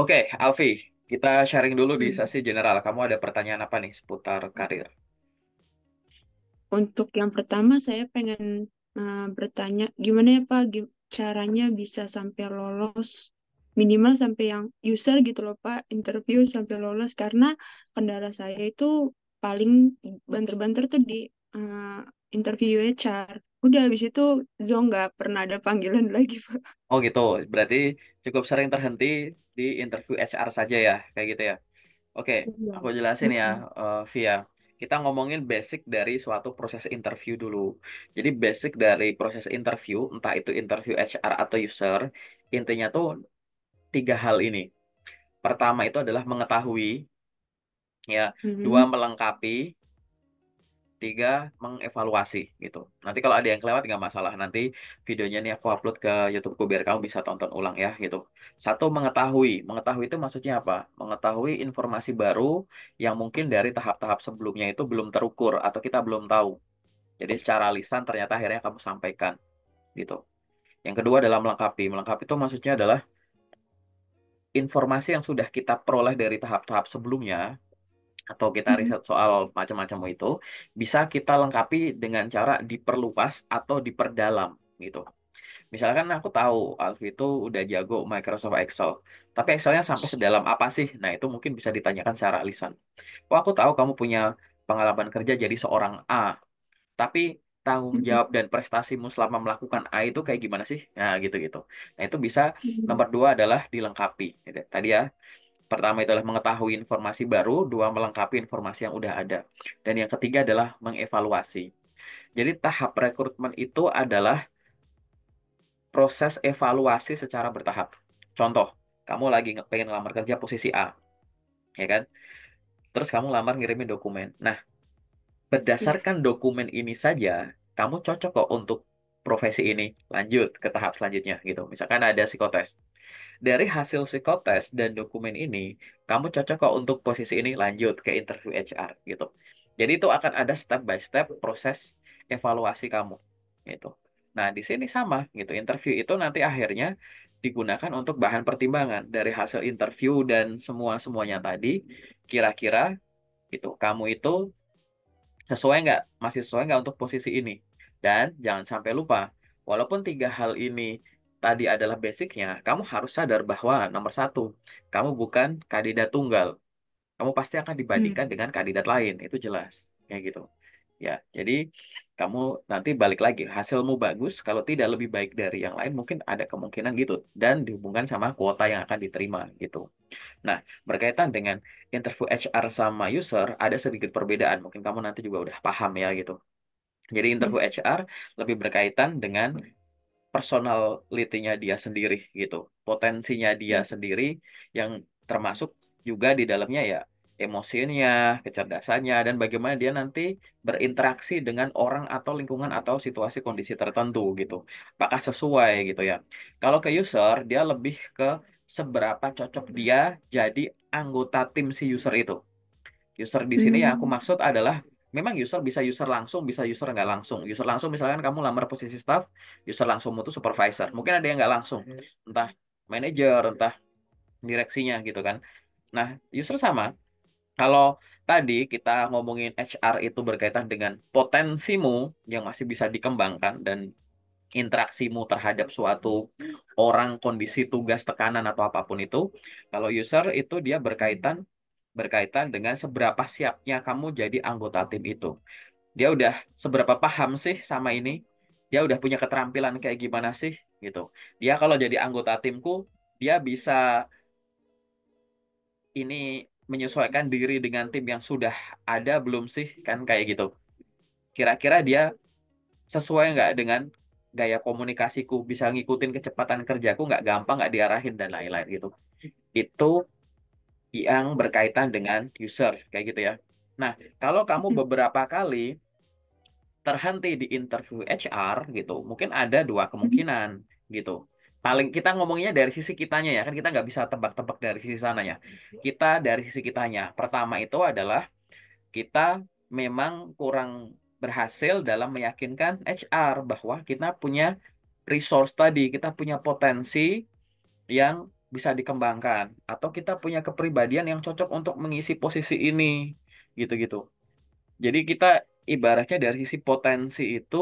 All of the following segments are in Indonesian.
Oke, Alfi, kita sharing dulu di Hmm. sesi general. Kamu ada pertanyaan apa nih seputar karir? Untuk yang pertama, saya pengen bertanya, gimana ya Pak, caranya bisa sampai lolos, minimal sampai yang user gitu loh Pak, interview sampai lolos, karena kendala saya itu paling banter-banter tuh di eh, interview HR. Udah habis itu Zong nggak pernah ada panggilan lagi Pak. Oh gitu, berarti cukup sering terhenti di interview HR saja ya, kayak gitu ya. Oke, Iya. aku jelasin ya, Mm-mm. Via. Kita ngomongin basic dari suatu proses interview dulu. Jadi basic dari proses interview, entah itu interview HR atau user, intinya tuh tiga hal ini. Pertama itu adalah mengetahui, ya. Dua, Mm-mm. melengkapi. Tiga, mengevaluasi gitu. Nanti kalau ada yang kelewat nggak masalah. Nanti videonya nih aku upload ke YouTubeku biar kamu bisa tonton ulang ya gitu. Satu, mengetahui. Mengetahui itu maksudnya apa? Mengetahui informasi baru yang mungkin dari tahap-tahap sebelumnya itu belum terukur atau kita belum tahu. Jadi secara lisan ternyata akhirnya kamu sampaikan gitu. Yang kedua adalah melengkapi. Melengkapi itu maksudnya adalah informasi yang sudah kita peroleh dari tahap-tahap sebelumnya atau kita Mm-mm. riset soal macam-macam itu bisa kita lengkapi dengan cara diperluas atau diperdalam gitu. Misalkan aku tahu Alfi itu udah jago Microsoft Excel, tapi Excelnya sampai sedalam apa sih? Nah, itu mungkin bisa ditanyakan secara lisan. Oh, aku tahu kamu punya pengalaman kerja jadi seorang A, tapi tanggung Mm-mm. jawab dan prestasimu selama melakukan A itu kayak gimana sih? Nah, gitu-gitu. Nah, itu bisa Mm-mm. nomor dua adalah dilengkapi. Gitu. Tadi ya, pertama itu adalah mengetahui informasi baru, dua melengkapi informasi yang udah ada. Dan yang ketiga adalah mengevaluasi. Jadi tahap rekrutmen itu adalah proses evaluasi secara bertahap. Contoh, kamu lagi pengen ngelamar kerja posisi A, ya kan? Terus kamu lamar ngirimin dokumen. Nah, Iya. berdasarkan dokumen ini saja, kamu cocok kok untuk profesi ini. Lanjut ke tahap selanjutnya gitu. Misalkan ada psikotes. Dari hasil psikotes dan dokumen ini, kamu cocok kok untuk posisi ini, lanjut ke interview HR gitu. Jadi itu akan ada step by step proses evaluasi kamu gitu. Nah, di sini sama gitu. Interview itu nanti akhirnya digunakan untuk bahan pertimbangan dari hasil interview dan semuanya tadi, kira-kira gitu. Kamu itu sesuai nggak, masih sesuai nggak untuk posisi ini. Dan jangan sampai lupa, walaupun tiga hal ini tadi adalah basicnya, kamu harus sadar bahwa nomor satu, kamu bukan kandidat tunggal. Kamu pasti akan dibandingkan Mm. dengan kandidat lain, itu jelas. Kayak gitu. Ya, jadi kamu nanti balik lagi, hasilmu bagus, kalau tidak lebih baik dari yang lain, mungkin ada kemungkinan gitu. Dan dihubungkan sama kuota yang akan diterima gitu. Nah, berkaitan dengan interview HR sama user, ada sedikit perbedaan. Mungkin kamu nanti juga udah paham ya gitu. Jadi interview Mm. HR lebih berkaitan dengan personality-nya dia sendiri gitu. Potensinya dia sendiri yang termasuk juga di dalamnya ya emosinya, kecerdasannya, dan bagaimana dia nanti berinteraksi dengan orang atau lingkungan atau situasi kondisi tertentu gitu. Apakah sesuai gitu ya. Kalau ke user, dia lebih ke seberapa cocok dia jadi anggota tim si user itu. User di sini yang aku Mm. maksud adalah memang user bisa user langsung, bisa user nggak langsung. User langsung misalkan kamu lamar posisi staff, user langsung itu supervisor. Mungkin ada yang nggak langsung, entah manajer, entah direksinya gitu kan. Nah, user sama. Kalau tadi kita ngomongin HR itu berkaitan dengan potensimu yang masih bisa dikembangkan dan interaksimu terhadap suatu orang, kondisi, tugas, tekanan atau apapun itu. Kalau user itu dia berkaitan berkaitan dengan seberapa siapnya kamu jadi anggota tim itu. Dia udah seberapa paham sih sama ini? Dia udah punya keterampilan kayak gimana sih gitu. Dia kalau jadi anggota timku, dia bisa ini menyesuaikan diri dengan tim yang sudah ada belum sih? Kan kayak gitu. Kira-kira dia sesuai nggak dengan gaya komunikasiku, bisa ngikutin kecepatan kerjaku, nggak gampang, nggak diarahin dan lain-lain gitu. Itu yang berkaitan dengan user kayak gitu ya. Nah, kalau kamu Mm. beberapa kali terhenti di interview HR gitu, mungkin ada dua Mm. kemungkinan gitu. Paling kita ngomongnya dari sisi kitanya ya, kan kita nggak bisa tebak-tebak dari sisi sananya. Kita dari sisi kitanya. Pertama itu adalah kita memang kurang berhasil dalam meyakinkan HR bahwa kita punya resource tadi, kita punya potensi yang bisa dikembangkan atau kita punya kepribadian yang cocok untuk mengisi posisi ini gitu-gitu. Jadi kita ibaratnya dari sisi potensi itu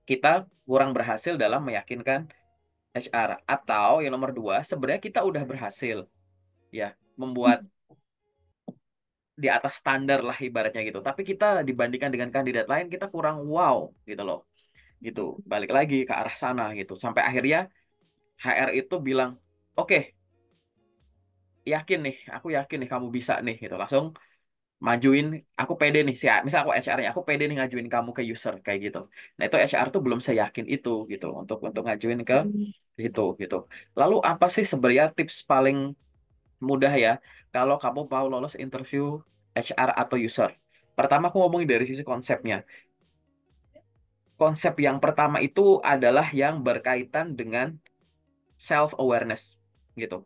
kita kurang berhasil dalam meyakinkan HR atau yang nomor dua sebenarnya kita udah berhasil ya membuat di atas standar lah ibaratnya gitu. Tapi kita dibandingkan dengan kandidat lain kita kurang wow gitu loh. Gitu. Balik lagi ke arah sana gitu. Sampai akhirnya HR itu bilang, "Oke, yakin nih, aku yakin nih kamu bisa nih." gitu. Langsung majuin, aku pede nih sih. Misal aku HR-nya, aku pede nih ngajuin kamu ke user kayak gitu. Nah, itu HR tuh belum seyakin itu gitu untuk ngajuin ke Hmm. itu gitu. Lalu apa sih sebenarnya tips paling mudah ya kalau kamu mau lolos interview HR atau user? Pertama aku ngomongin dari sisi konsepnya. Konsep yang pertama itu adalah yang berkaitan dengan self awareness gitu.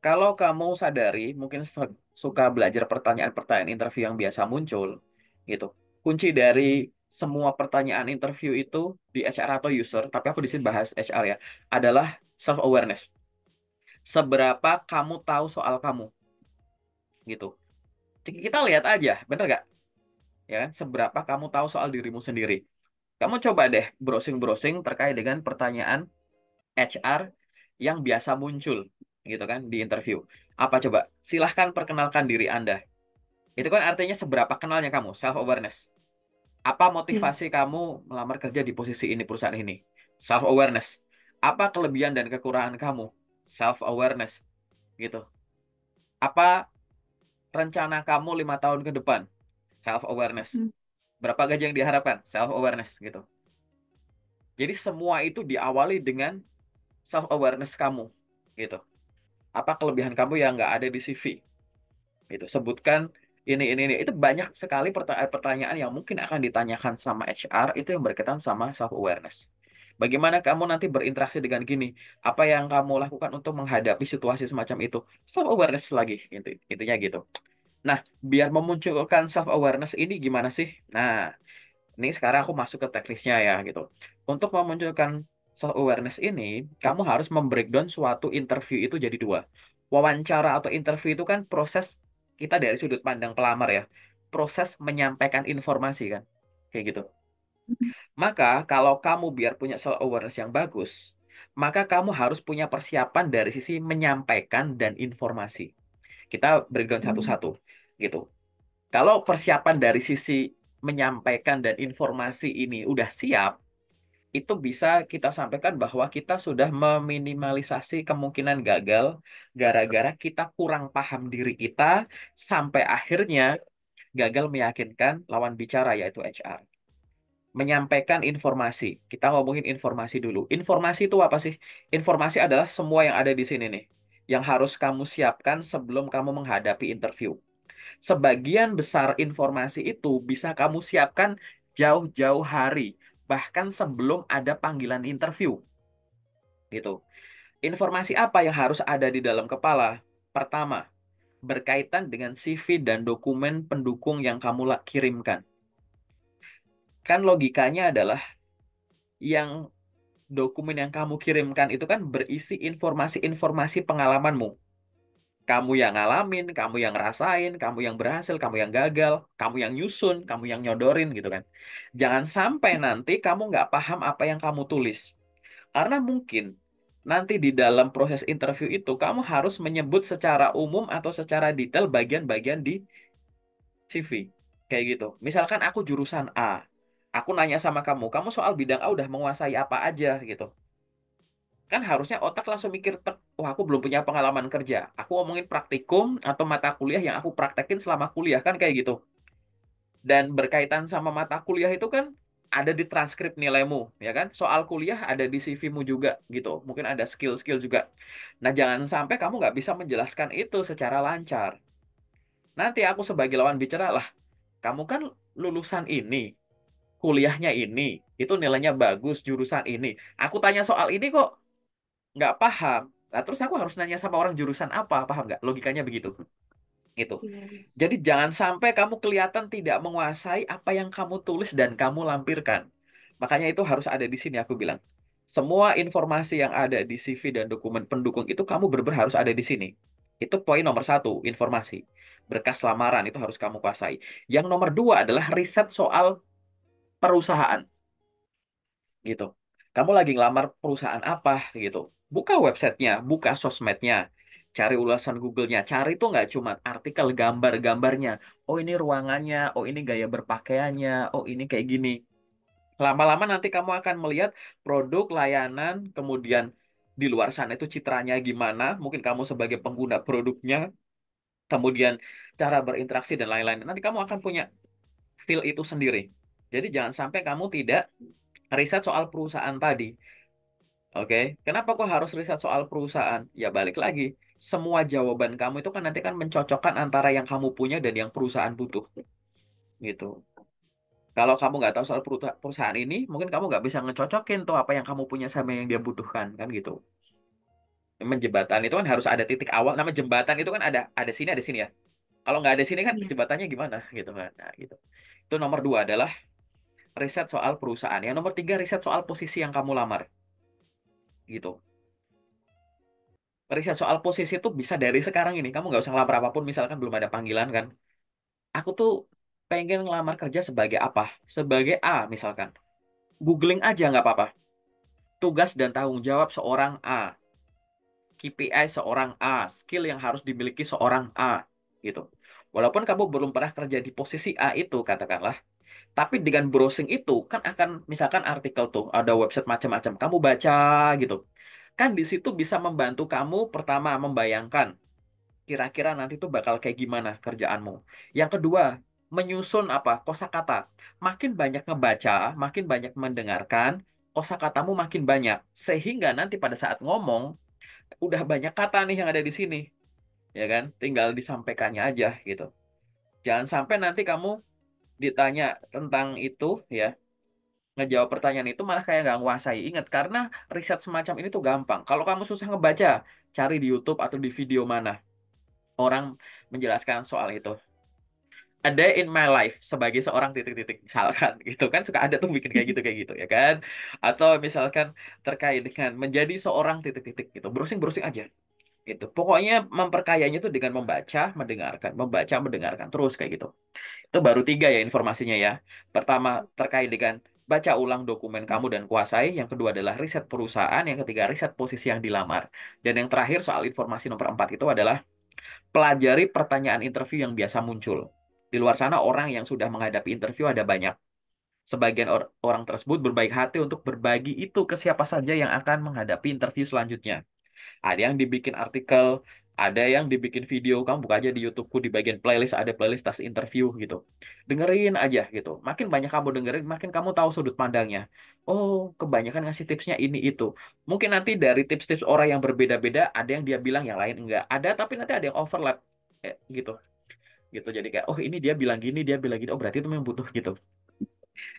Kalau kamu sadari, mungkin suka belajar pertanyaan-pertanyaan interview yang biasa muncul, gitu. Kunci dari semua pertanyaan interview itu di HR atau user, tapi aku di sini bahas HR ya, adalah self-awareness. Seberapa kamu tahu soal kamu, gitu. Kita lihat aja, bener gak? Ya kan? Seberapa kamu tahu soal dirimu sendiri. Kamu coba deh browsing-browsing terkait dengan pertanyaan HR yang biasa muncul, gitu kan, di interview. Apa coba? Silahkan perkenalkan diri Anda. Itu kan artinya seberapa kenalnya kamu, self awareness. Apa Ya. motivasi kamu melamar kerja di posisi ini perusahaan ini? Self awareness. Apa kelebihan dan kekurangan kamu? Self awareness, gitu. Apa rencana kamu 5 tahun ke depan? Self awareness. Hmm. Berapa gaji yang diharapkan? Self awareness, gitu. Jadi semua itu diawali dengan self awareness kamu, gitu. Apa kelebihan kamu yang nggak ada di CV? Itu sebutkan ini. Itu banyak sekali pertanyaan yang mungkin akan ditanyakan sama HR itu yang berkaitan sama self awareness. Bagaimana kamu nanti berinteraksi dengan gini? Apa yang kamu lakukan untuk menghadapi situasi semacam itu? Self awareness lagi, intinya gitu. Nah, biar memunculkan self awareness ini gimana sih? Nah, ini sekarang aku masuk ke teknisnya ya gitu. Untuk memunculkan self awareness ini, kamu harus membreakdown suatu interview itu jadi dua. Wawancara atau interview itu kan proses kita dari sudut pandang pelamar ya. Proses menyampaikan informasi kan. Kayak gitu. Maka kalau kamu biar punya self awareness yang bagus, maka kamu harus punya persiapan dari sisi menyampaikan dan informasi. Kita breakdown Hmm. satu-satu gitu. Kalau persiapan dari sisi menyampaikan dan informasi ini udah siap, itu bisa kita sampaikan bahwa kita sudah meminimalisasi kemungkinan gagal gara-gara kita kurang paham diri kita sampai akhirnya gagal meyakinkan lawan bicara yaitu HR. Menyampaikan informasi. Kita ngomongin informasi dulu. Informasi itu apa sih? Informasi adalah semua yang ada di sini nih, yang harus kamu siapkan sebelum kamu menghadapi interview. Sebagian besar informasi itu bisa kamu siapkan jauh-jauh hari, bahkan sebelum ada panggilan interview, gitu. Informasi apa yang harus ada di dalam kepala? Pertama, berkaitan dengan CV dan dokumen pendukung yang kamu kirimkan. Kan logikanya adalah yang dokumen yang kamu kirimkan itu kan berisi informasi-informasi pengalamanmu. Kamu yang ngalamin, kamu yang ngerasain, kamu yang berhasil, kamu yang gagal, kamu yang nyusun, kamu yang nyodorin gitu kan. Jangan sampai nanti kamu nggak paham apa yang kamu tulis. Karena mungkin nanti di dalam proses interview itu kamu harus menyebut secara umum atau secara detail bagian-bagian di CV. Kayak gitu. Misalkan aku jurusan A. Aku nanya sama kamu, kamu soal bidang A udah menguasai apa aja gitu. Kan harusnya otak langsung mikir, "Tek, wah aku belum punya pengalaman kerja. Aku ngomongin praktikum atau mata kuliah yang aku praktekin selama kuliah kan kayak gitu." Dan berkaitan sama mata kuliah itu kan ada di transkrip nilaimu, ya kan? Soal kuliah ada di CV-mu juga gitu. Mungkin ada skill-skill juga. Nah, jangan sampai kamu nggak bisa menjelaskan itu secara lancar. Nanti aku sebagai lawan bicara lah, kamu kan lulusan ini, kuliahnya ini, itu nilainya bagus, jurusan ini. Aku tanya soal ini kok nggak paham. Nah, terus aku harus nanya sama orang jurusan apa, paham nggak? Logikanya begitu. Gitu. Iya, iya. Jadi jangan sampai kamu kelihatan tidak menguasai apa yang kamu tulis dan kamu lampirkan. Makanya itu harus ada di sini aku bilang. Semua informasi yang ada di CV dan dokumen pendukung itu kamu benar harus ada di sini. Itu poin nomor satu, informasi. Berkas lamaran itu harus kamu kuasai. Yang nomor dua adalah riset soal perusahaan, gitu. Kamu lagi ngelamar perusahaan apa, gitu. Buka websitenya, buka sosmednya, cari ulasan Google-nya. Cari tuh nggak cuma artikel gambar-gambarnya. Oh ini ruangannya, oh ini gaya berpakaiannya, oh ini kayak gini. Lama-lama nanti kamu akan melihat produk, layanan, kemudian di luar sana itu citranya gimana, mungkin kamu sebagai pengguna produknya, kemudian cara berinteraksi dan lain-lain. Nanti kamu akan punya feel itu sendiri. Jadi jangan sampai kamu tidak riset soal perusahaan tadi. Oke, kenapa kok harus riset soal perusahaan? Ya balik lagi, semua jawaban kamu itu kan nanti kan mencocokkan antara yang kamu punya dan yang perusahaan butuh. Gitu. Kalau kamu nggak tahu soal perusahaan ini, mungkin kamu nggak bisa ngecocokin tuh apa yang kamu punya sama yang dia butuhkan, kan gitu. Menjembatan itu kan harus ada titik awal. Nama jembatan itu kan ada sini ya. Kalau nggak ada sini kan Iya. jembatannya gimana gitu kan. Nah, gitu. Itu nomor dua adalah riset soal perusahaan. Yang nomor tiga riset soal posisi yang kamu lamar, gitu. Riset soal posisi itu bisa dari sekarang ini. Kamu nggak usah ngelamar apapun, misalkan belum ada panggilan kan. Aku tuh pengen ngelamar kerja sebagai apa? Sebagai A misalkan. Googling aja nggak apa-apa. Tugas dan tanggung jawab seorang A. KPI seorang A, skill yang harus dimiliki seorang A, gitu. Walaupun kamu belum pernah kerja di posisi A itu, katakanlah, tapi dengan browsing itu kan akan, misalkan artikel tuh, ada website macam-macam, kamu baca gitu. Kan di situ bisa membantu kamu pertama membayangkan kira-kira nanti tuh bakal kayak gimana kerjaanmu. Yang kedua, menyusun apa? Kosakata. Makin banyak ngebaca, makin banyak mendengarkan, kosakatamu makin banyak. Sehingga nanti pada saat ngomong udah banyak kata nih yang ada di sini, ya kan? Tinggal disampaikannya aja gitu. Jangan sampai nanti kamu ditanya tentang itu, ya, ngejawab pertanyaan itu malah kayak nggak nguasai. Ingat, karena riset semacam ini tuh gampang. Kalau kamu susah ngebaca, cari di YouTube atau di video mana orang menjelaskan soal itu. A day in my life sebagai seorang titik-titik misalkan gitu kan, suka ada tuh bikin kayak gitu ya kan, atau misalkan terkait dengan menjadi seorang titik-titik gitu, browsing aja gitu. Pokoknya memperkayanya itu dengan membaca, mendengarkan terus kayak gitu. Itu baru tiga ya informasinya ya. Pertama terkait dengan baca ulang dokumen kamu dan kuasai. Yang kedua adalah riset perusahaan. Yang ketiga riset posisi yang dilamar. Dan yang terakhir soal informasi nomor 4 itu adalah pelajari pertanyaan interview yang biasa muncul. Di luar sana orang yang sudah menghadapi interview ada banyak. Sebagian orang tersebut berbaik hati untuk berbagi itu ke siapa saja yang akan menghadapi interview selanjutnya. Ada yang dibikin artikel, ada yang dibikin video. Kamu buka aja di YouTubeku di bagian playlist ada playlist tas interview gitu. Dengerin aja gitu. Makin banyak kamu dengerin, makin kamu tahu sudut pandangnya. Oh, kebanyakan ngasih tipsnya ini itu. Mungkin nanti dari tips-tips orang yang berbeda-beda, ada yang dia bilang yang lain enggak. Ada, tapi nanti ada yang overlap. Gitu. Gitu. Jadi kayak, oh ini dia bilang gini, dia bilang gini. Oh berarti itu memang butuh gitu.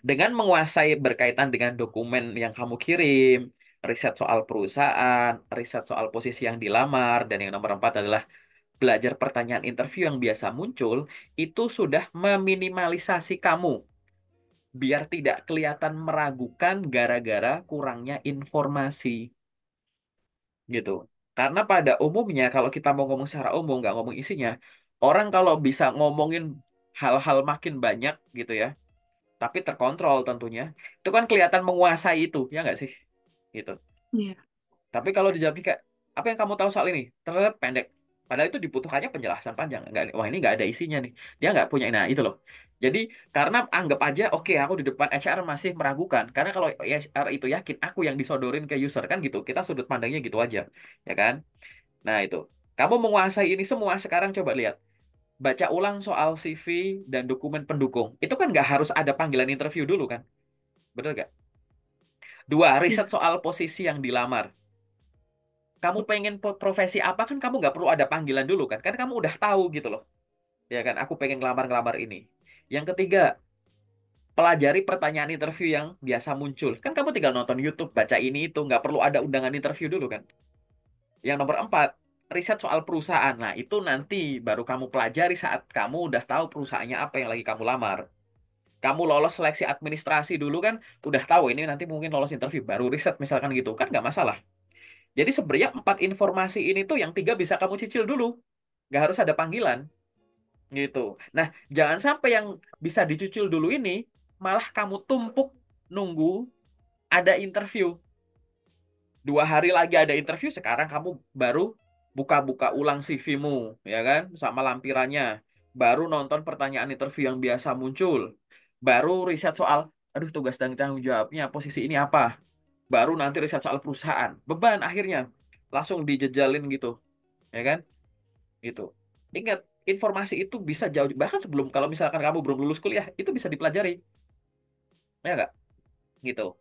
Dengan menguasai berkaitan dengan dokumen yang kamu kirim, riset soal perusahaan, riset soal posisi yang dilamar, dan yang nomor 4 adalah belajar pertanyaan interview yang biasa muncul, itu sudah meminimalisasi kamu biar tidak kelihatan meragukan gara-gara kurangnya informasi gitu. Karena pada umumnya kalau kita mau ngomong secara umum, nggak ngomong isinya, orang kalau bisa ngomongin hal-hal makin banyak gitu ya, tapi terkontrol tentunya, itu kan kelihatan menguasai itu, ya nggak sih? Gitu. Iya. Tapi kalau dijawab kayak, apa yang kamu tahu soal ini? Terlihat pendek. Padahal itu dibutuhkannya penjelasan panjang. Nggak, wah ini nggak ada isinya nih. Dia nggak punya, nah itu loh. Jadi, karena anggap aja, oke aku di depan HR masih meragukan. Karena kalau HR itu yakin, aku yang disodorin ke user, kan gitu. Kita sudut pandangnya gitu aja. Ya kan? Nah itu. Kamu menguasai ini semua, sekarang coba lihat. Baca ulang soal CV dan dokumen pendukung. Itu kan nggak harus ada panggilan interview dulu kan? Betul nggak? Dua, riset Iya. soal posisi yang dilamar. Kamu pengen profesi apa kan kamu nggak perlu ada panggilan dulu kan? Kan kamu udah tahu gitu loh. Ya kan, aku pengen ngelamar-ngelamar ini. Yang ketiga, pelajari pertanyaan interview yang biasa muncul. Kan kamu tinggal nonton YouTube, baca ini itu, nggak perlu ada undangan interview dulu kan? Yang nomor 4, riset soal perusahaan. Nah, itu nanti baru kamu pelajari saat kamu udah tahu perusahaannya apa yang lagi kamu lamar. Kamu lolos seleksi administrasi dulu kan, udah tahu ini nanti mungkin lolos interview, baru riset misalkan gitu, kan nggak masalah. Jadi sebenarnya 4 informasi ini tuh yang 3 bisa kamu cicil dulu, nggak harus ada panggilan gitu. Nah, jangan sampai yang bisa dicicil dulu ini malah kamu tumpuk nunggu ada interview. 2 hari lagi ada interview, sekarang kamu baru buka-buka ulang CV-mu, ya kan, sama lampirannya. Baru nonton pertanyaan interview yang biasa muncul. Baru riset soal, aduh tugas dan tanggung jawabnya posisi ini apa. Baru nanti riset soal perusahaan. Beban akhirnya. Langsung dijejalin gitu, ya kan? Gitu. Ingat, informasi itu bisa jauh, bahkan sebelum, kalau misalkan kamu belum lulus kuliah, itu bisa dipelajari. Ya nggak? Gitu.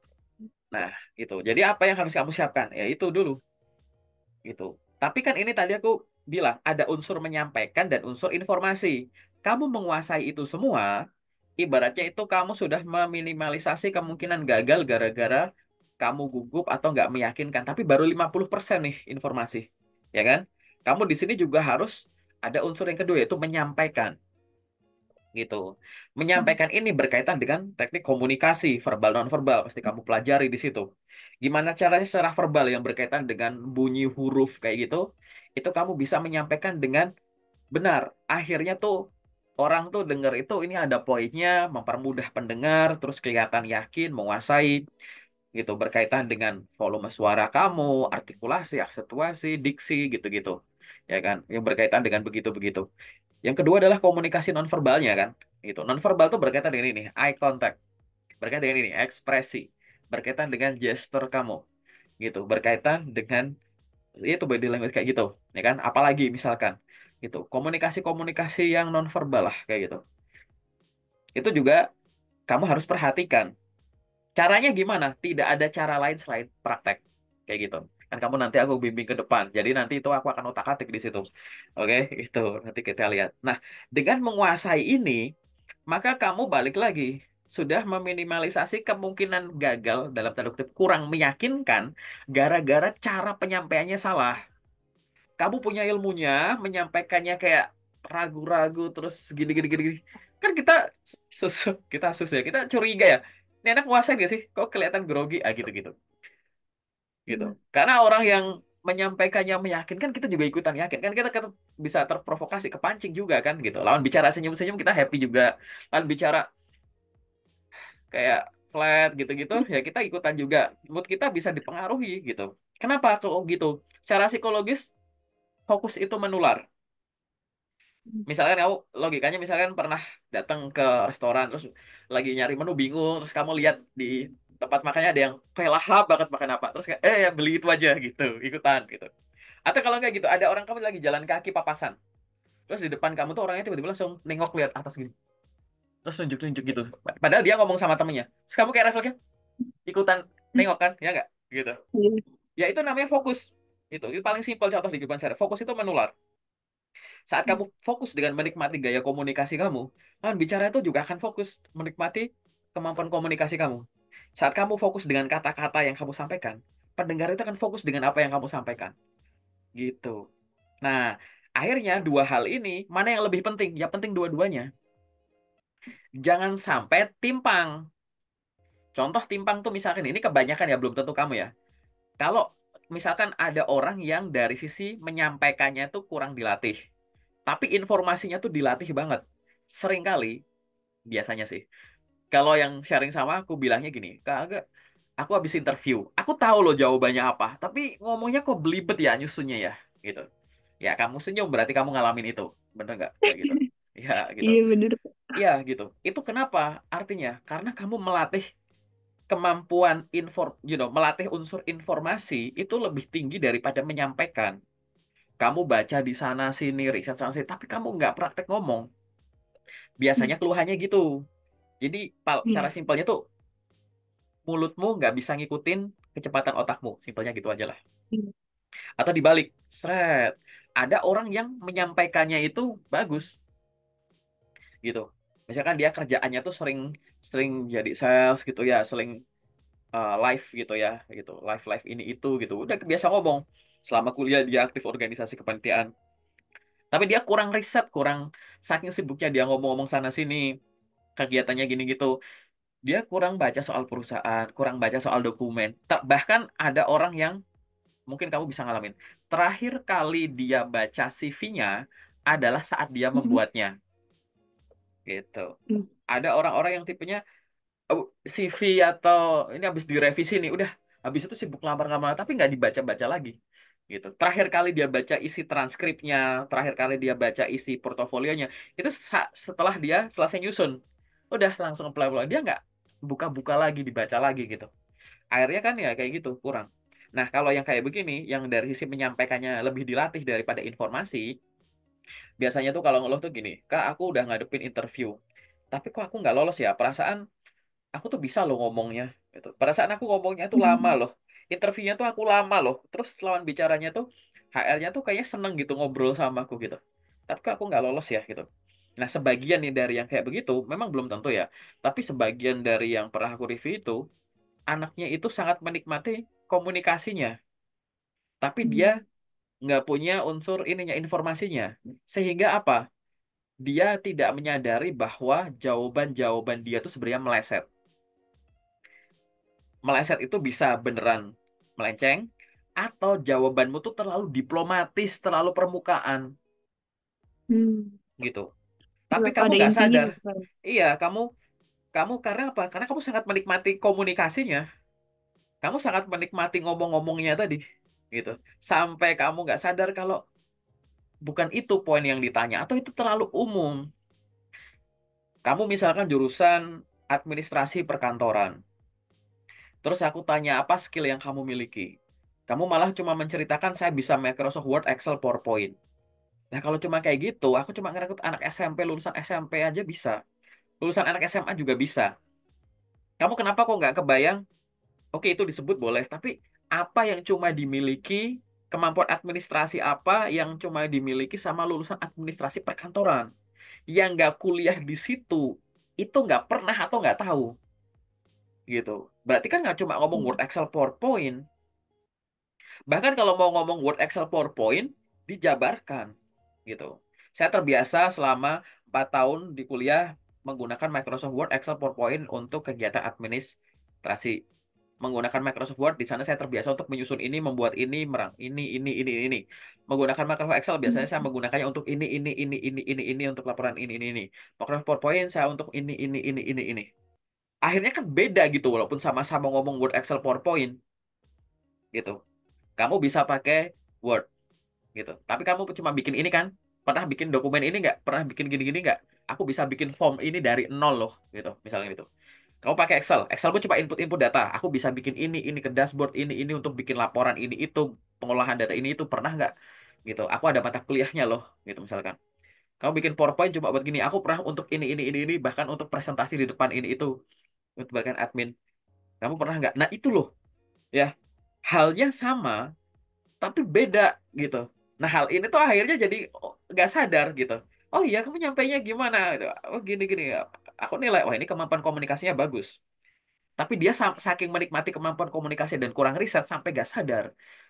Nah, gitu. Jadi apa yang harus kamu siapkan? Ya itu dulu. Gitu. Tapi kan ini tadi aku bilang ada unsur menyampaikan dan unsur informasi. Kamu menguasai itu semua, ibaratnya itu kamu sudah meminimalisasi kemungkinan gagal gara-gara kamu gugup atau nggak meyakinkan. Tapi baru 50% nih informasi. Ya kan? Kamu di sini juga harus ada unsur yang kedua yaitu menyampaikan gitu. Menyampaikan ini berkaitan dengan teknik komunikasi, verbal non verbal, pasti kamu pelajari di situ. Gimana caranya secara verbal yang berkaitan dengan bunyi huruf kayak gitu, itu kamu bisa menyampaikan dengan benar. Akhirnya tuh orang tuh dengar itu ini ada poinnya, mempermudah pendengar, terus kelihatan yakin, menguasai gitu berkaitan dengan volume suara kamu, artikulasi, aksentuasi, diksi gitu-gitu. Ya kan? Yang berkaitan dengan begitu-begitu. Yang kedua adalah komunikasi nonverbalnya kan. Gitu. Nonverbal tuh berkaitan dengan ini, eye contact, berkaitan dengan ini, ekspresi, berkaitan dengan gesture kamu, gitu, berkaitan dengan itu body language kayak gitu, ya kan? Apalagi misalkan gitu, komunikasi-komunikasi yang nonverbal lah kayak gitu. Itu juga kamu harus perhatikan. Caranya gimana? Tidak ada cara lain selain praktek. Kayak gitu. Kan kamu nanti aku bimbing ke depan. Jadi nanti itu aku akan otak-atik di situ. Oke, itu nanti kita lihat. Nah, dengan menguasai ini, maka kamu balik lagi sudah meminimalisasi kemungkinan gagal dalam tanda kutip kurang meyakinkan gara-gara cara penyampaiannya salah. Kamu punya ilmunya, menyampaikannya kayak ragu-ragu terus gini-gini gini. Kan sus kita sus ya, kita curiga ya. Ini anak nguasain gak sih? Kok kelihatan grogi? Ah gitu-gitu. Gitu. Karena orang yang menyampaikannya meyakinkan kita juga ikutan yakin kan kita bisa terprovokasi kepancing juga kan gitu. Lawan bicara senyum-senyum kita happy juga. Lawan bicara kayak flat gitu-gitu ya kita ikutan juga. Mood kita bisa dipengaruhi gitu. Kenapa kalau gitu? Secara psikologis fokus itu menular. Misalkan kamu logikanya misalkan pernah datang ke restoran terus lagi nyari menu bingung terus kamu lihat di tempat makannya ada yang kayak lahap banget makan apa terus kayak ya beli itu aja gitu ikutan gitu atau kalau nggak gitu ada orang kamu lagi jalan kaki papasan terus di depan kamu tuh orangnya tiba-tiba langsung nengok lihat atas gini terus nunjuk-nunjuk gitu padahal dia ngomong sama temennya terus kamu kayak refleksnya ikutan nengok kan ya nggak gitu ya itu namanya fokus itu paling simpel contoh di kehidupan saya fokus itu menular. Saat kamu fokus dengan menikmati gaya komunikasi kamu, lawan bicara itu juga akan fokus menikmati kemampuan komunikasi kamu. Saat kamu fokus dengan kata-kata yang kamu sampaikan, pendengar itu akan fokus dengan apa yang kamu sampaikan. Gitu. Nah, akhirnya dua hal ini, mana yang lebih penting? Ya penting dua-duanya. Jangan sampai timpang. Contoh timpang tuh misalkan ini kebanyakan ya, belum tentu kamu ya. Kalau misalkan ada orang yang dari sisi menyampaikannya tuh kurang dilatih. Tapi informasinya tuh dilatih banget. Seringkali, biasanya sih. Kalau yang sharing sama aku bilangnya gini, kagak, aku habis interview. Aku tahu loh jawabannya apa, tapi ngomongnya kok belibet ya nyusunnya ya, gitu. Ya kamu senyum berarti kamu ngalamin itu, bener nggak? Kayak gitu. Ya gitu. Iya bener. Ya gitu. Itu kenapa? Artinya karena kamu melatih kemampuan melatih unsur informasi itu lebih tinggi daripada menyampaikan. Kamu baca di sana sini, riset sana sini, tapi kamu nggak praktek ngomong. Biasanya keluhannya gitu. Jadi cara Iya. simpelnya tuh mulutmu nggak bisa ngikutin kecepatan otakmu. Simpelnya gitu aja lah. Atau dibalik, seret. Ada orang yang menyampaikannya itu bagus gitu. Misalkan dia kerjaannya tuh sering sering jadi sales gitu ya, sering live gitu ya, gitu. Live ini itu gitu. Udah biasa ngomong. Selama kuliah dia aktif organisasi kepanitiaan. Tapi dia kurang riset, kurang saking sibuknya dia ngomong-ngomong sana sini. kegiatannya gini gitu. Dia kurang baca soal perusahaan, kurang baca soal dokumen. Bahkan ada orang yang mungkin kamu bisa ngalamin. Terakhir kali dia baca CV-nya adalah saat dia Mhm. membuatnya, gitu. Hmm. Ada orang-orang yang tipenya oh, CV atau ini habis direvisi nih, udah habis itu sibuk lamar-lamar, tapi nggak dibaca-baca lagi, gitu. Terakhir kali dia baca isi transkripnya, terakhir kali dia baca isi portofolionya, itu setelah dia selesai nyusun, udah langsung apply. Dia nggak buka-buka lagi, dibaca lagi gitu. Akhirnya kan ya kayak gitu, kurang. Nah, kalau yang kayak begini, yang dari sisi menyampaikannya lebih dilatih daripada informasi, biasanya tuh kalau ngeluh tuh gini, Kak, aku udah ngadepin interview, tapi kok aku nggak lolos ya? Perasaan aku tuh bisa loh ngomongnya. Gitu. Perasaan aku ngomongnya tuh lama Hmm. loh. Interviewnya tuh aku lama loh. Terus lawan bicaranya tuh, HR-nya tuh kayaknya seneng gitu ngobrol sama aku gitu. Tapi kok aku nggak lolos ya gitu. Nah, sebagian nih dari yang kayak begitu, memang belum tentu ya. Tapi sebagian dari yang pernah aku review itu, anaknya itu sangat menikmati komunikasinya, tapi dia Hmm. nggak punya unsur ininya informasinya. Sehingga apa? Dia tidak menyadari bahwa jawaban-jawaban dia tuh sebenarnya meleset. Meleset itu bisa beneran melenceng, atau jawabanmu tuh terlalu diplomatis, terlalu permukaan, Hmm. gitu. Tapi Nggak kamu ada nggak intinya sadar. gitu kan. Iya, kamu kamu karena apa? Karena kamu sangat menikmati komunikasinya. Kamu sangat menikmati ngomong-ngomongnya tadi, gitu. Sampai kamu nggak sadar kalau bukan itu poin yang ditanya, atau itu terlalu umum. Kamu misalkan jurusan administrasi perkantoran. Terus aku tanya apa skill yang kamu miliki. Kamu malah cuma menceritakan saya bisa Microsoft Word, Excel, PowerPoint. Nah, kalau cuma kayak gitu, aku cuma ngerekrut anak SMP, lulusan SMP aja bisa. Lulusan anak SMA juga bisa. Kamu kenapa kok nggak kebayang? Oke, itu disebut boleh, tapi apa yang cuma dimiliki, kemampuan administrasi apa yang cuma dimiliki sama lulusan administrasi perkantoran? Yang nggak kuliah di situ, itu nggak pernah atau nggak tahu, gitu. Berarti kan nggak cuma ngomong Word, Hmm. Excel, PowerPoint. Bahkan kalau mau ngomong Word, Excel, PowerPoint, dijabarkan, gitu. Saya terbiasa selama 4 tahun di kuliah menggunakan Microsoft Word, Excel, PowerPoint untuk kegiatan administrasi. Menggunakan Microsoft Word, di sana saya terbiasa untuk menyusun ini, membuat ini, merang ini. Menggunakan Microsoft Excel, biasanya saya Hmm. menggunakannya untuk ini, untuk laporan ini. Microsoft PowerPoint saya untuk ini. Akhirnya kan beda gitu, walaupun sama-sama ngomong Word, Excel, PowerPoint, gitu. Kamu bisa pakai Word, gitu. Tapi kamu cuma bikin ini kan? Pernah bikin dokumen ini nggak? Pernah bikin gini-gini nggak? Aku bisa bikin form ini dari nol loh, gitu. Misalnya gitu. Kamu pakai Excel. Excel pun cuma input-input data. Aku bisa bikin ini ke dashboard ini untuk bikin laporan ini itu, pengolahan data ini itu pernah nggak? Gitu. Aku ada mata kuliahnya loh, gitu misalkan. Kamu bikin PowerPoint cuma buat gini. Aku pernah untuk ini, bahkan untuk presentasi di depan ini itu untuk bagian admin. Kamu pernah nggak? Nah itu loh, ya. Halnya sama, tapi beda gitu. Nah, hal ini tuh akhirnya jadi nggak sadar gitu. Oh iya, kamu nyampainya gimana gitu. Oh gini. Aku nilai, wah ini kemampuan komunikasinya bagus. Tapi dia saking menikmati kemampuan komunikasi dan kurang riset sampai nggak sadar.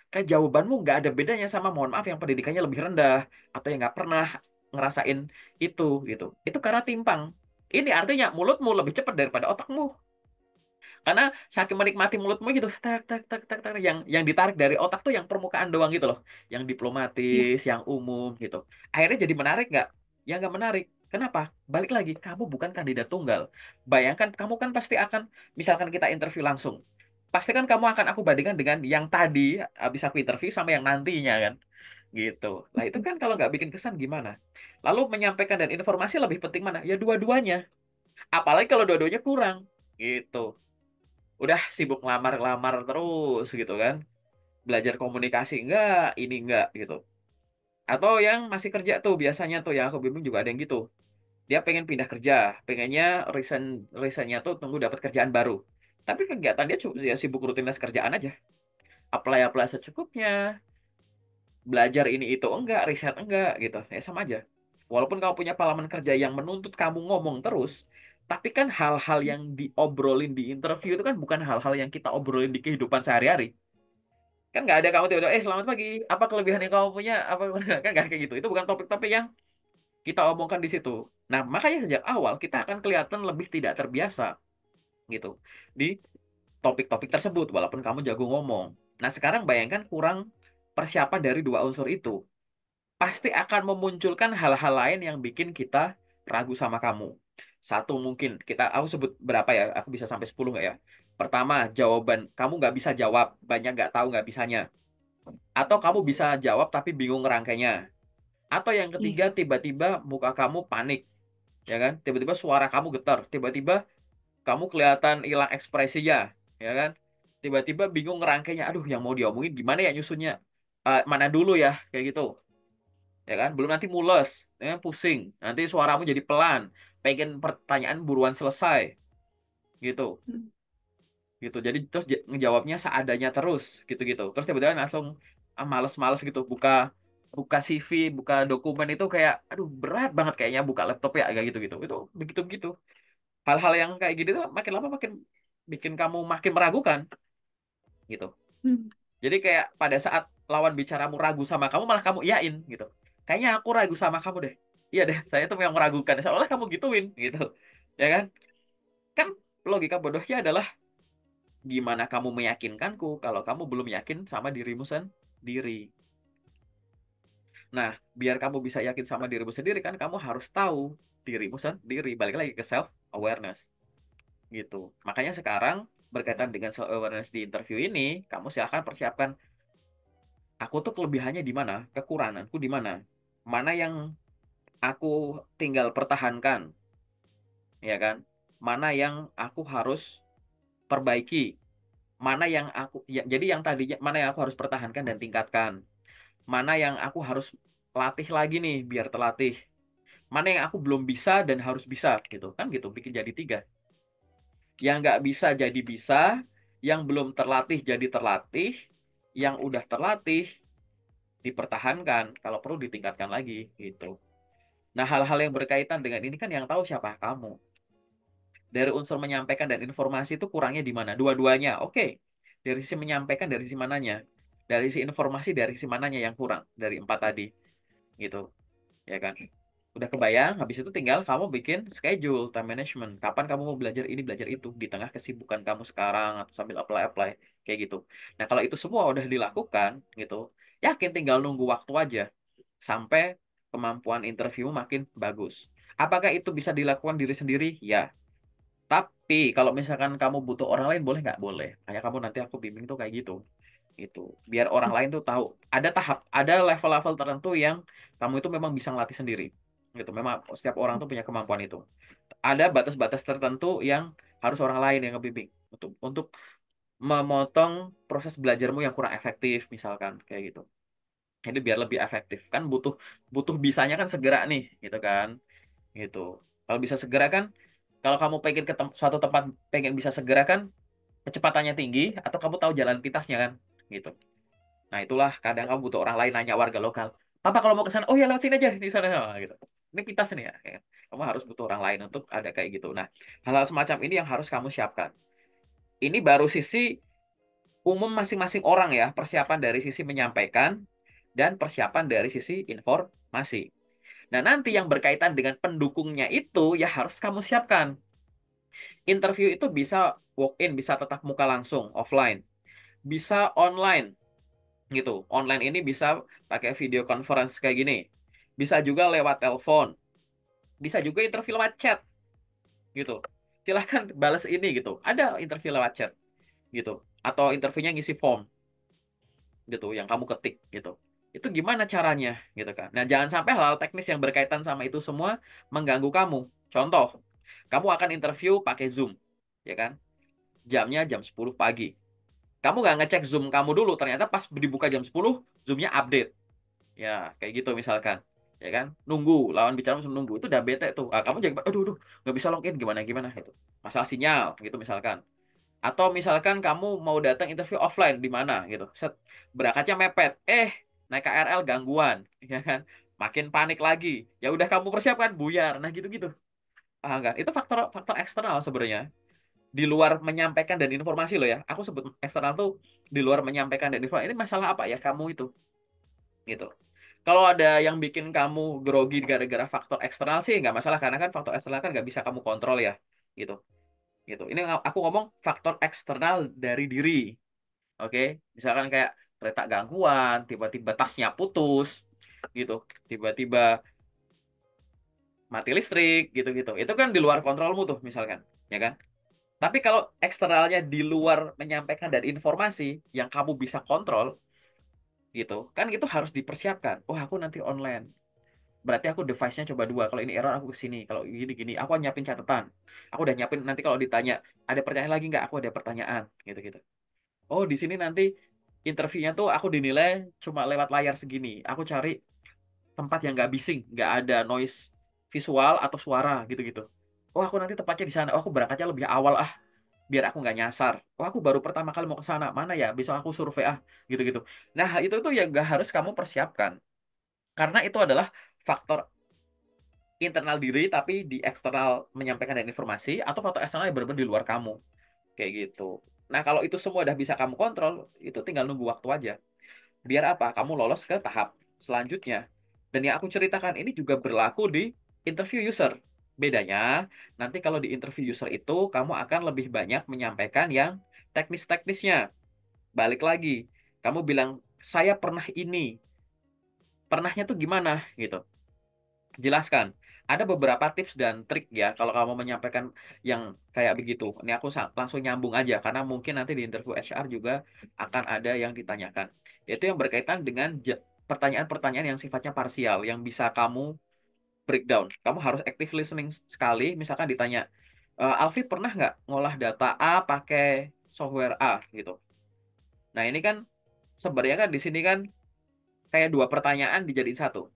Kayak jawabanmu nggak ada bedanya sama mohon maaf yang pendidikannya lebih rendah atau yang nggak pernah ngerasain itu gitu. Itu karena timpang. Ini artinya mulutmu lebih cepat daripada otakmu. Karena saking menikmati mulutmu gitu, tak, yang ditarik dari otak tuh yang permukaan doang gitu loh, yang Ya. diplomatis, yang umum gitu. Akhirnya jadi menarik nggak? Ya nggak menarik. Kenapa? Balik lagi, kamu bukan kandidat tunggal. Bayangkan, kamu kan pasti akan, misalkan kita interview langsung, pasti kan kamu akan aku bandingkan dengan yang tadi habis aku interview sama yang nantinya kan, gitu. Lah itu kan kalau nggak bikin kesan gimana? Lalu menyampaikan dan informasi lebih penting mana? Ya dua-duanya. Apalagi kalau dua-duanya kurang, gitu udah sibuk ngelamar-ngelamar terus gitu kan. Belajar komunikasi enggak, ini enggak gitu. Atau yang masih kerja tuh biasanya tuh yang aku bimbing juga ada yang gitu. Dia pengen pindah kerja, pengennya resign resignnya tuh tunggu dapat kerjaan baru. Tapi kegiatan dia ya sibuk rutinitas kerjaan aja. Apply-apply secukupnya, belajar ini itu enggak, riset enggak gitu. Ya sama aja. Walaupun kamu punya pengalaman kerja yang menuntut kamu ngomong terus, tapi kan hal-hal yang diobrolin di interview itu kan bukan hal-hal yang kita obrolin di kehidupan sehari-hari. Kan nggak ada kamu tiba-tiba, selamat pagi, apa kelebihan yang kamu punya, apa kan nggak kayak gitu. Itu bukan topik-topik yang Kita omongkan di situ. Nah, makanya sejak awal kita akan kelihatan lebih tidak terbiasa gitu di topik-topik tersebut walaupun kamu jago ngomong. Nah, sekarang bayangkan kurang persiapan dari dua unsur itu. Pasti akan memunculkan hal-hal lain yang bikin kita ragu sama kamu. Satu mungkin aku sebut berapa ya? Aku bisa sampai 10 nggak ya? Pertama, jawaban kamu nggak bisa jawab, banyak nggak tahu nggak bisanya. Atau kamu bisa jawab tapi bingung ngerangkainya. Atau yang ketiga, Iya. tiba-tiba muka kamu panik, ya kan? Tiba-tiba suara kamu getar, tiba-tiba kamu kelihatan hilang ekspresinya, ya kan? Tiba-tiba bingung ngerangkainya. Aduh, yang mau diomongin gimana ya nyusunnya? Mana dulu ya, kayak gitu. Ya kan? Belum nanti mules, ya kan? Pusing. Nanti suaramu jadi pelan. Pengen pertanyaan buruan selesai, gitu. Hmm. Gitu. Jadi terus ngejawabnya seadanya terus, gitu-gitu. Terus tiba-tiba langsung males-males gitu, buka buka CV, buka dokumen itu kayak, aduh berat banget kayaknya buka laptop ya, kayak gitu-gitu. Itu begitu-begitu. Hal-hal yang kayak gitu tuh makin lama makin bikin kamu makin meragukan, gitu. Hmm. Jadi kayak pada saat lawan bicaramu ragu sama kamu, malah kamu iyain gitu. Kayaknya aku ragu sama kamu deh. Iya deh, saya tuh yang meragukan. Seolah kamu gituin gitu. Ya kan? Kan logika bodohnya adalah gimana kamu meyakinkanku kalau kamu belum yakin sama dirimu sendiri. Nah, biar kamu bisa yakin sama dirimu sendiri kan kamu harus tahu dirimu sendiri. Balik lagi ke self awareness gitu. Makanya sekarang berkaitan dengan self awareness di interview ini, kamu silahkan persiapkan aku tuh kelebihannya di mana, kekuranganku di mana, mana yang aku tinggal pertahankan, ya kan? Mana yang aku harus perbaiki, mana yang aku ya, jadi yang tadinya mana yang aku harus pertahankan dan tingkatkan, mana yang aku harus latih lagi nih biar terlatih, mana yang aku belum bisa dan harus bisa gitu kan gitu, bikin jadi tiga. Yang nggak bisa jadi bisa, yang belum terlatih jadi terlatih, yang udah terlatih dipertahankan, kalau perlu ditingkatkan lagi gitu. Nah, hal-hal yang berkaitan dengan ini kan yang tahu siapa kamu. Dari unsur menyampaikan dan informasi itu kurangnya di mana? Dua-duanya. Oke. Dari sisi menyampaikan, dari sisi mananya? Dari sisi informasi, dari sisi mananya yang kurang? Dari empat tadi. Gitu. Ya kan? Udah kebayang, habis itu tinggal kamu bikin schedule, time management. Kapan kamu mau belajar ini, belajar itu. Di tengah kesibukan kamu sekarang, atau sambil apply-apply. Kayak gitu. Nah, kalau itu semua udah dilakukan, gitu, yakin tinggal nunggu waktu aja. Sampai kemampuan interviewmu makin bagus. Apakah itu bisa dilakukan diri sendiri? Ya. Tapi kalau misalkan kamu butuh orang lain boleh nggak? Boleh. Kayak kamu nanti aku bimbing tuh kayak gitu. Gitu. Biar orang lain tuh tahu. Ada tahap, ada level-level tertentu yang kamu itu memang bisa ngelatih sendiri. Gitu. Memang setiap orang tuh punya kemampuan itu. Ada batas-batas tertentu yang harus orang lain yang ngebimbing untuk memotong proses belajarmu yang kurang efektif misalkan kayak gitu. Jadi biar lebih efektif kan butuh butuh bisanya kan segera nih gitu kan gitu. Kalau bisa segera kan, kalau kamu pengen ke suatu tempat pengen bisa segera kan, kecepatannya tinggi atau kamu tahu jalan pintasnya kan, gitu. Nah itulah kadang kamu butuh orang lain nanya warga lokal. Papa kalau mau ke sana, oh ya lewat sini aja di sana. Nah, gitu. Ini pintas nih ya. Kayak, kamu harus butuh orang lain untuk ada kayak gitu. Nah hal-hal semacam ini yang harus kamu siapkan. Ini baru sisi umum masing-masing orang ya, persiapan dari sisi menyampaikan dan persiapan dari sisi informasi. Nah, nanti yang berkaitan dengan pendukungnya itu ya harus kamu siapkan. Interview itu bisa walk-in, bisa tetap muka langsung, offline. Bisa online, gitu. Online ini bisa pakai video conference kayak gini. Bisa juga lewat telepon. Bisa juga interview lewat chat, gitu. Silahkan balas ini, gitu. Ada interview lewat chat, gitu. Atau interviewnya ngisi form, gitu, yang kamu ketik, gitu. Itu gimana caranya, gitu kan. Nah, jangan sampai hal-hal teknis yang berkaitan sama itu semua mengganggu kamu. Contoh, kamu akan interview pakai Zoom, ya kan? Jamnya jam 10 pagi. Kamu nggak ngecek Zoom kamu dulu, ternyata pas dibuka jam 10, Zoom-nya update. Ya, kayak gitu misalkan. Ya kan? Nunggu, lawan bicara langsung nunggu. Itu udah bete tuh. Ah, kamu jadi, aduh, nggak bisa login, gimana itu. Masalah sinyal, gitu misalkan. Atau misalkan kamu mau datang interview offline di mana gitu. Set, berangkatnya mepet. Naik KRL gangguan, ya kan? Makin panik lagi. Ya udah kamu persiapkan buyar. Nah, gitu-gitu. Paham nggak? Itu faktor faktor eksternal sebenarnya. Di luar menyampaikan dan informasi loh ya. Aku sebut eksternal tuh di luar menyampaikan dan informasi. Ini masalah apa ya kamu itu? Gitu. Kalau ada yang bikin kamu grogi gara-gara faktor eksternal sih nggak masalah, karena kan faktor eksternal kan nggak bisa kamu kontrol ya, gitu. Gitu. Ini aku ngomong faktor eksternal dari diri, oke? Misalkan kayak kereta gangguan, tiba-tiba tasnya putus, gitu. Tiba-tiba mati listrik, gitu-gitu. Itu kan di luar kontrolmu tuh, misalkan, ya kan? Tapi kalau eksternalnya di luar menyampaikan dan informasi yang kamu bisa kontrol, gitu, kan itu harus dipersiapkan. Oh, aku nanti online. Berarti aku device-nya coba dua. Kalau ini error aku ke sini. Kalau gini-gini, aku nyiapin catatan. Aku udah nyiapin nanti kalau ditanya, ada pertanyaan lagi nggak? Aku ada pertanyaan, gitu-gitu. Oh, di sini nanti interviewnya tuh aku dinilai cuma lewat layar segini. Aku cari tempat yang nggak bising, nggak ada noise visual atau suara, gitu-gitu. Oh, aku nanti tepatnya di sana. Oh, aku berangkatnya lebih awal ah, biar aku nggak nyasar. Oh, aku baru pertama kali mau ke sana. Mana ya? Besok aku survei ah, gitu-gitu. Nah, itu tuh yang nggak harus kamu persiapkan. Karena itu adalah faktor internal diri tapi di eksternal menyampaikan dan informasi, atau faktor eksternal yang benar-benar di luar kamu kayak gitu. Nah, kalau itu semua udah bisa kamu kontrol, itu tinggal nunggu waktu aja. Biar apa? Kamu lolos ke tahap selanjutnya. Dan yang aku ceritakan ini juga berlaku di interview user. Bedanya, nanti kalau di interview user itu kamu akan lebih banyak menyampaikan yang teknis-teknisnya. Balik lagi, kamu bilang saya pernah ini, pernahnya tuh gimana gitu. Jelaskan. Ada beberapa tips dan trik ya kalau kamu menyampaikan yang kayak begitu. Ini aku langsung nyambung aja karena mungkin nanti di interview HR juga akan ada yang ditanyakan. Itu yang berkaitan dengan pertanyaan-pertanyaan yang sifatnya parsial yang bisa kamu breakdown. Kamu harus active listening sekali. Misalkan ditanya, Alfi pernah nggak ngolah data A pakai software A gitu. Nah ini kan sebenarnya kan di sini kan kayak dua pertanyaan dijadiin satu.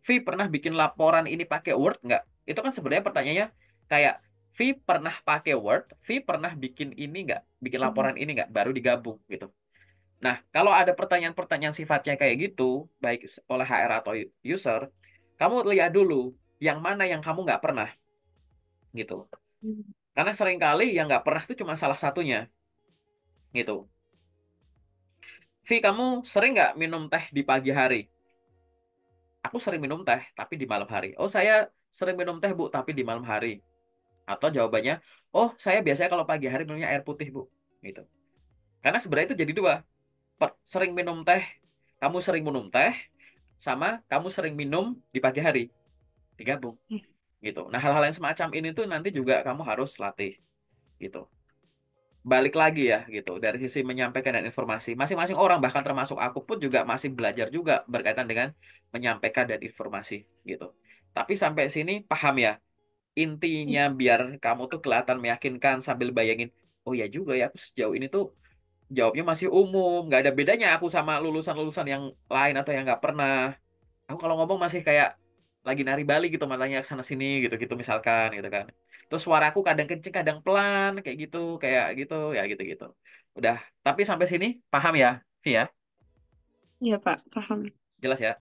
V pernah bikin laporan ini pakai Word nggak? Itu kan sebenarnya pertanyaannya kayak V pernah pakai Word, V pernah bikin ini nggak? Bikin laporan ini nggak? Baru digabung gitu. Nah, kalau ada pertanyaan-pertanyaan sifatnya kayak gitu, baik oleh HR atau user, kamu lihat dulu yang mana yang kamu nggak pernah gitu. Karena seringkali yang nggak pernah itu cuma salah satunya gitu. V, kamu sering nggak minum teh di pagi hari? Aku sering minum teh, tapi di malam hari. Oh, saya sering minum teh, Bu, tapi di malam hari. Atau jawabannya, oh, saya biasanya kalau pagi hari minumnya air putih, Bu. Gitu. Karena sebenarnya itu jadi dua. Sering minum teh, kamu sering minum teh, sama kamu sering minum di pagi hari. Digabung. Gitu. Nah, hal-hal yang semacam ini tuh nanti juga kamu harus latih. Gitu. Balik lagi ya, gitu. Dari sisi menyampaikan dan informasi. Masing-masing orang, bahkan termasuk aku pun juga masih belajar juga berkaitan dengan menyampaikan dan informasi. Gitu. Tapi sampai sini paham ya? Intinya biar kamu tuh kelihatan meyakinkan sambil bayangin, oh ya juga ya, aku sejauh ini tuh jawabnya masih umum, nggak ada bedanya aku sama lulusan-lulusan yang lain atau yang nggak pernah. Aku kalau ngomong masih kayak lagi nari Bali gitu, matanya ke sana sini gitu-gitu misalkan gitu kan. Terus suaraku kadang kenceng, kadang pelan kayak gitu ya gitu-gitu. Udah, tapi sampai sini paham ya? Iya, Iya Pak, paham. jelas ya.